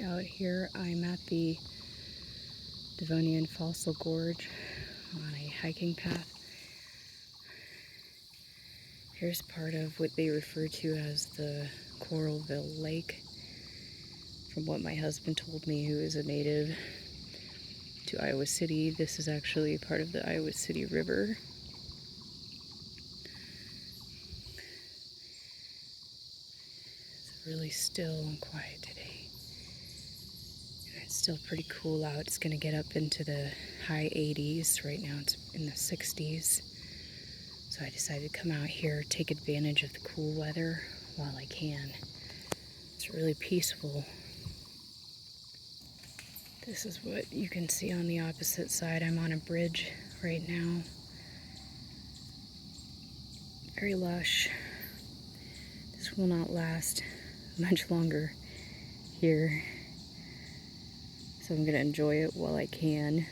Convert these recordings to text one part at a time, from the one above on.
Out here I'm at the Devonian Fossil Gorge on a hiking path. Here's part of what they refer to as the Coralville Lake. From what my husband told me, who is a native to Iowa City, this is actually part of the Iowa City River. It's really still and quiet today. And it's still pretty cool out. It's going to get up into the high 80s. Right now it's in the 60s. So I decided to come out here, take advantage of the cool weather while I can. It's really peaceful. This is what you can see on the opposite side. I'm on a bridge right now. Very lush. This will not last much longer here, so I'm going to enjoy it while I can.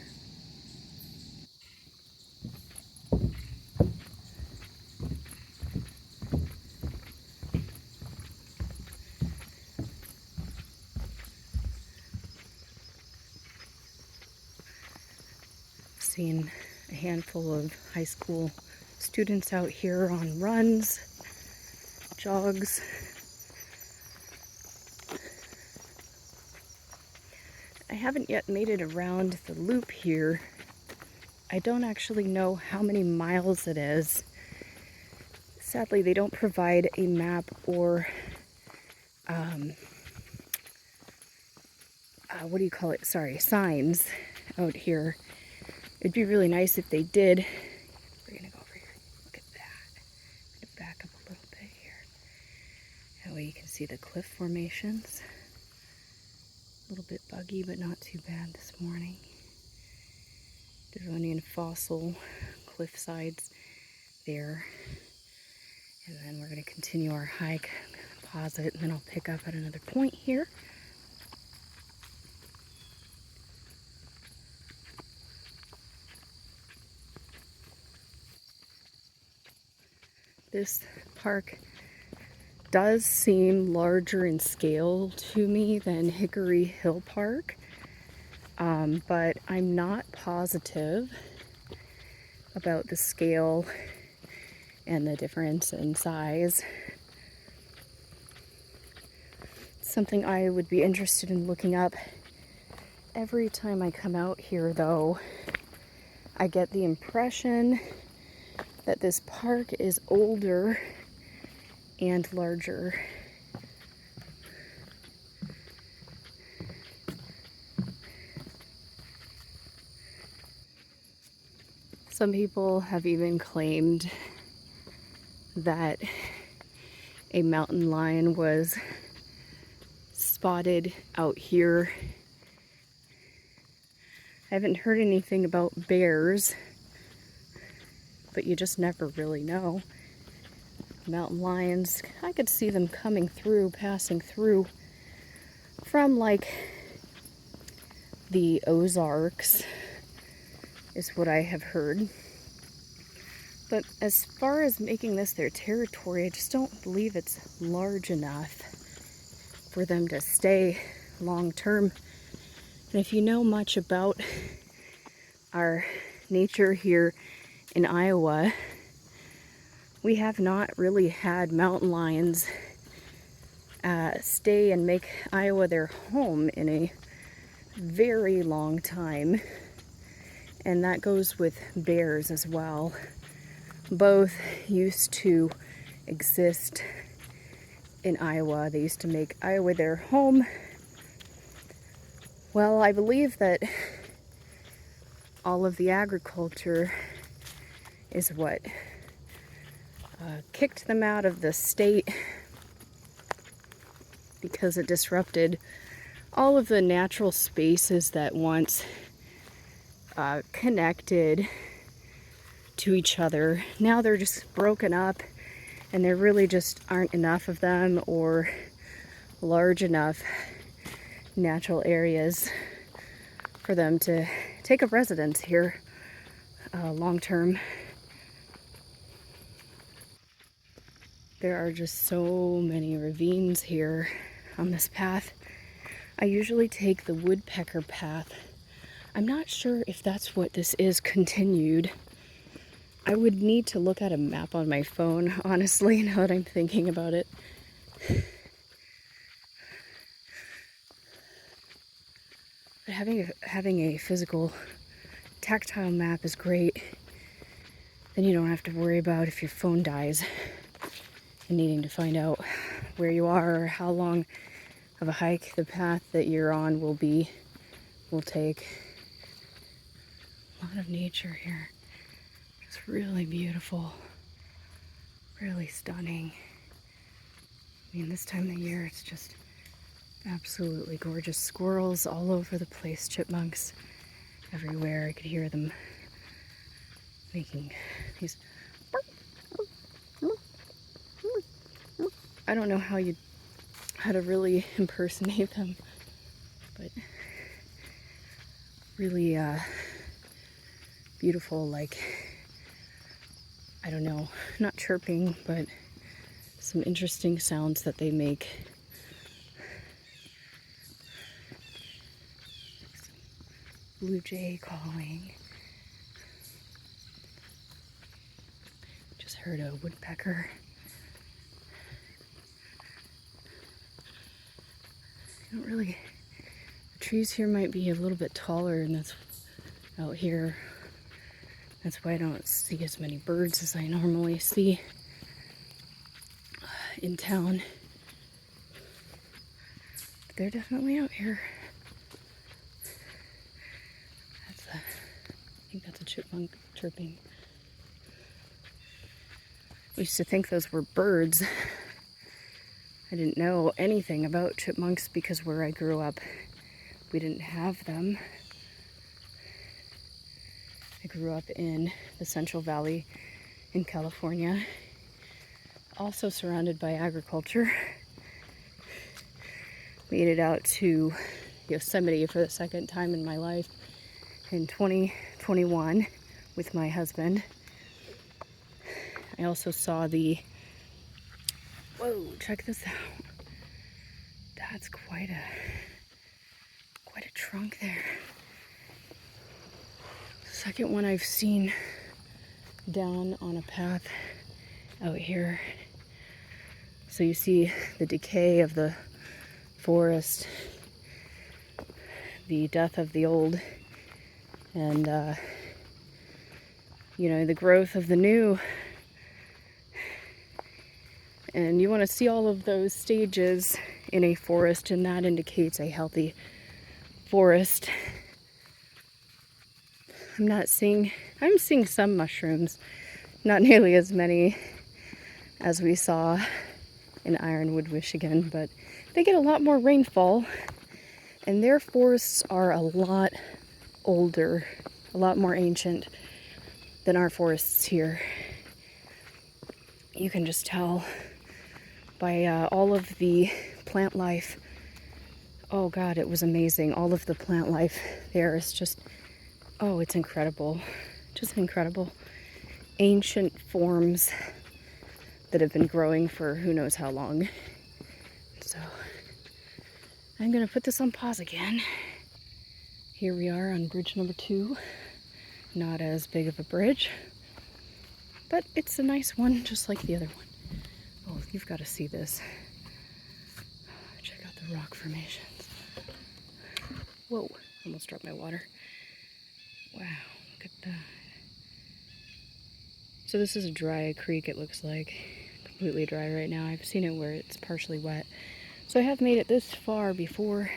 Seen a handful of high school students out here on runs, jogs. I haven't yet made it around the loop here. I don't actually know how many miles it is. Sadly, they don't provide a map or what do you call it? Sorry, signs out here. It'd be really nice if they did. We're gonna go over here. Look at that. I'm gonna back up a little bit here. That way you can see the cliff formations. A little bit buggy, but not too bad this morning. Devonian fossil cliff sides there. And then we're gonna continue our hike. I'm gonna pause it and then I'll pick up at another point here. This park does seem larger in scale to me than Hickory Hill Park, but I'm not positive about the scale and the difference in size. Something I would be interested in looking up. Every time I come out here, though, I get the impression that this park is older and larger. Some people have even claimed that a mountain lion was spotted out here. I haven't heard anything about bears, but you just never really know. Mountain lions, I could see them coming through, passing through from like the Ozarks, is what I have heard. But as far as making this their territory, I just don't believe it's large enough for them to stay long term. And if you know much about our nature here in Iowa, we have not really had mountain lions stay and make Iowa their home in a very long time. And that goes with bears as well. Both used to exist in Iowa. They used to make Iowa their home. Well, I believe that all of the agriculture is what kicked them out of the state, because it disrupted all of the natural spaces that once connected to each other. Now they're just broken up, and there really just aren't enough of them or large enough natural areas for them to take up residence here long term. There are just so many ravines here on this path. I usually take the Woodpecker path. I'm not sure if that's what this is continued. I would need to look at a map on my phone, honestly, now that I'm thinking about it. But having a physical, tactile map is great. Then you don't have to worry about if your phone dies and needing to find out where you are or how long of a hike the path that you're on will take. A lot of nature here. It's really beautiful, really stunning. I mean, this time of year it's just absolutely gorgeous. Squirrels all over the place, chipmunks everywhere. I could hear them making these. I don't know how to really impersonate them, but really beautiful, like, I don't know, not chirping, but some interesting sounds that they make. Some blue jay calling. Just heard a woodpecker. I don't really, the trees here might be a little bit taller, and that's out here. That's why I don't see as many birds as I normally see in town. But they're definitely out here. I think that's a chipmunk chirping. I used to think those were birds. I didn't know anything about chipmunks because where I grew up, we didn't have them. I grew up in the Central Valley in California, also surrounded by agriculture. Made it out to Yosemite for the second time in my life in 2021 with my husband. I also saw whoa, check this out. That's quite a trunk there. Second one I've seen down on a path out here. So you see the decay of the forest, the death of the old, and the growth of the new. And you want to see all of those stages in a forest, and that indicates a healthy forest. I'm seeing some mushrooms, not nearly as many as we saw in Ironwood, Michigan, but they get a lot more rainfall, and their forests are a lot older, a lot more ancient than our forests here. You can just tell by all of the plant life. Oh God, it was amazing. All of the plant life there is just, oh, it's incredible. Just incredible. Ancient forms that have been growing for who knows how long. So I'm gonna put this on pause again. Here we are on bridge number 2. Not as big of a bridge, but it's a nice one, just like the other one. Oh, you've got to see this. Check out the rock formations. Whoa, almost dropped my water. Wow, look at that. So this is a dry creek, it looks like. Completely dry right now. I've seen it where it's partially wet. So I have made it this far before.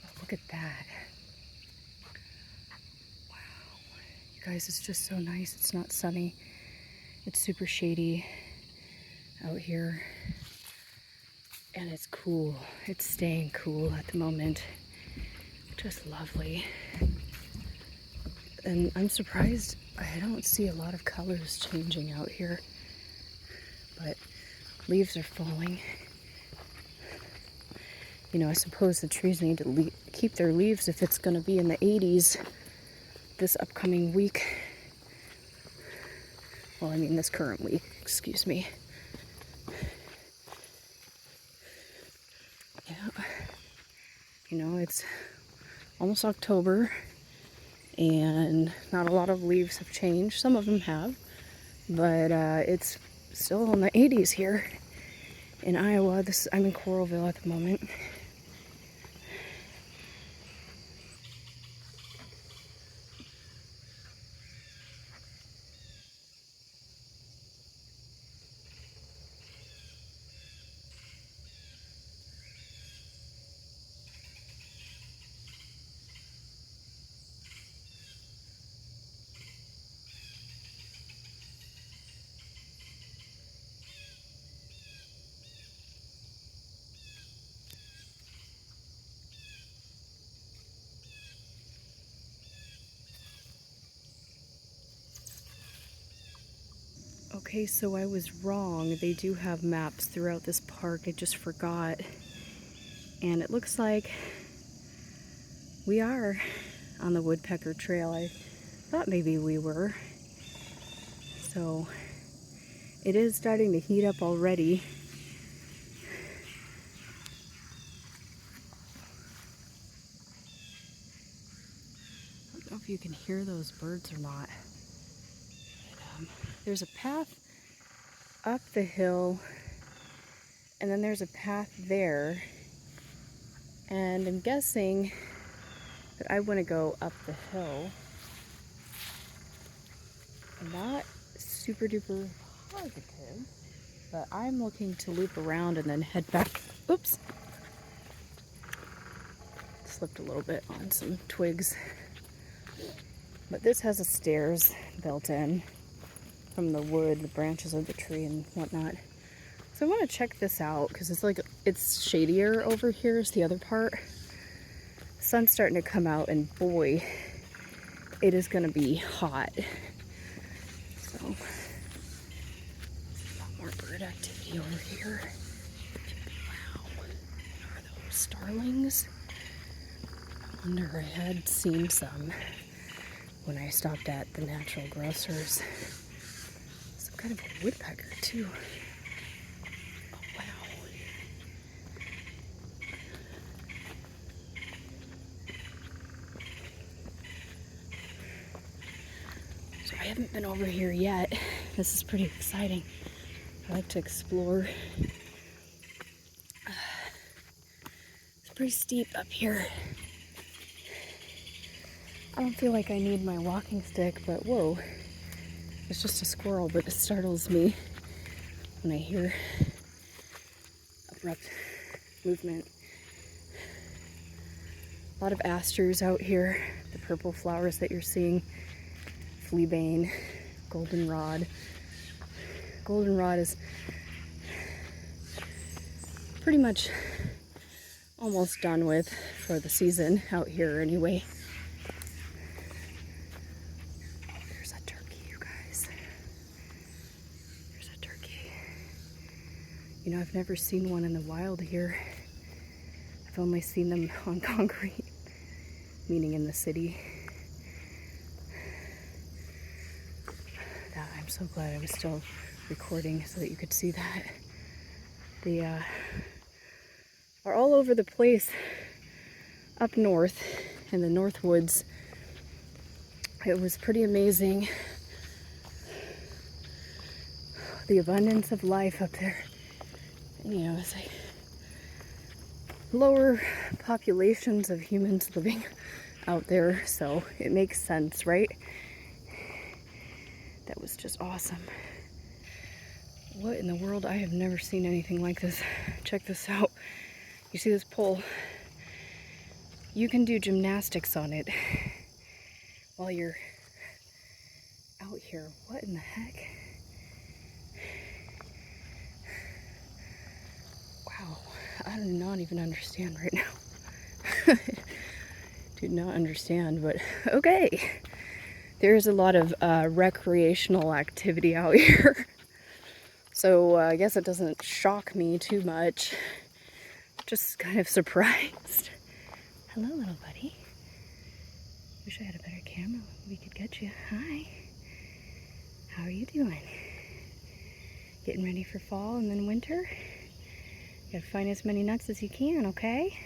Oh, look at that. Wow. You guys, it's just so nice. It's not sunny. It's super shady out here. And it's cool. It's staying cool at the moment. Just lovely. And I'm surprised I don't see a lot of colors changing out here. But leaves are falling. I suppose the trees need to keep their leaves if it's going to be in the 80s this upcoming week. Well, I mean this current week, excuse me. Yeah. You know, it's almost October and not a lot of leaves have changed. Some of them have, but it's still in the 80s here in Iowa. I'm in Coralville at the moment. Okay, so I was wrong. They do have maps throughout this park. I just forgot. And it looks like we are on the Woodpecker Trail. I thought maybe we were. So it is starting to heat up already. I don't know if you can hear those birds or not. But, there's a path up the hill, and then there's a path there. And I'm guessing that I want to go up the hill. I'm not super duper positive, but I'm looking to loop around and then head back. Oops! Slipped a little bit on some twigs. But this has a stairs built in from the wood, the branches of the tree and whatnot. So I want to check this out because it's shadier over here is the other part. The sun's starting to come out and boy, it is going to be hot. So, a lot more bird activity over here. Wow, are those starlings? I wonder, I had seen some when I stopped at the natural grocers. Some kind of a woodpecker too. Oh wow. So I haven't been over here yet. This is pretty exciting. I like to explore. It's pretty steep up here. I don't feel like I need my walking stick, but whoa. It's just a squirrel, but it startles me when I hear abrupt movement. A lot of asters out here. The purple flowers that you're seeing. Fleabane, goldenrod. Goldenrod is pretty much almost done with for the season out here anyway. There's a turkey, you guys. There's a turkey. You know, I've never seen one in the wild here. I've only seen them on concrete, meaning in the city. I'm so glad I was still recording so that you could see that. They are all over the place up north in the North Woods. It was pretty amazing. The abundance of life up there. And, you know, it's like lower populations of humans living out there, so it makes sense, right? That was just awesome. What in the world? I have never seen anything like this. Check this out. You see this pole? You can do gymnastics on it while you're out here. What in the heck? Wow, I do not even understand right now. Do not understand, but okay. There's a lot of recreational activity out here. So I guess it doesn't shock me too much. Just kind of surprised. Hello, little buddy. Wish I had a better camera. We could get you. Hi. How are you doing? Getting ready for fall and then winter? You gotta find as many nuts as you can, okay?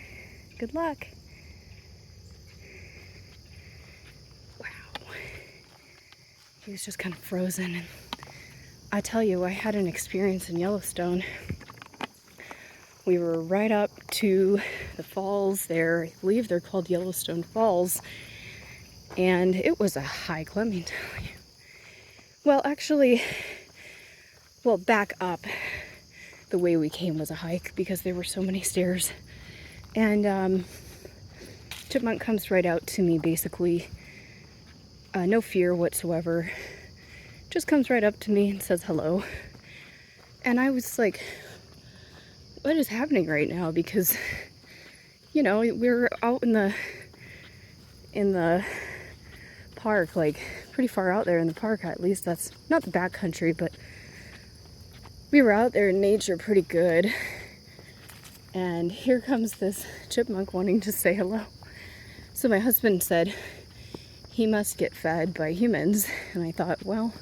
Good luck. Wow. He was just kind of frozen. And I tell you, I had an experience in Yellowstone. We were right up to the falls there. I believe they're called Yellowstone Falls. And it was a hike, let me tell you. Well, actually, back up. The way we came was a hike because there were so many stairs. And chipmunk comes right out to me, basically. No fear whatsoever. Just comes right up to me and says hello. And I was like, what is happening right now? Because, you know, we're out in the park, like pretty far out there in the park, at least. That's not the backcountry, but we were out there in nature pretty good. And here comes this chipmunk wanting to say hello. So my husband said he must get fed by humans. And I thought, well,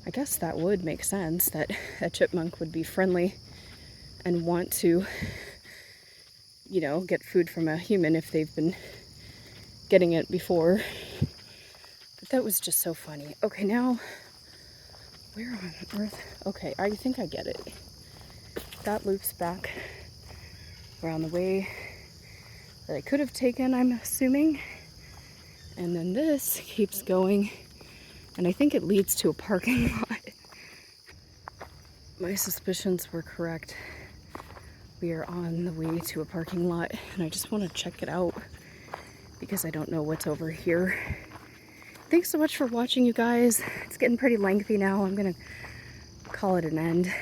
I guess that would make sense, that a chipmunk would be friendly and want to, you know, get food from a human if they've been getting it before. But that was just so funny. Okay, now, where on earth? Okay, I think I get it. That loops back around the way that I could have taken, I'm assuming. And then this keeps going, and I think it leads to a parking lot. My suspicions were correct. We are on the way to a parking lot, and I just want to check it out because I don't know what's over here. Thanks so much for watching, you guys. It's getting pretty lengthy now. I'm gonna call it an end.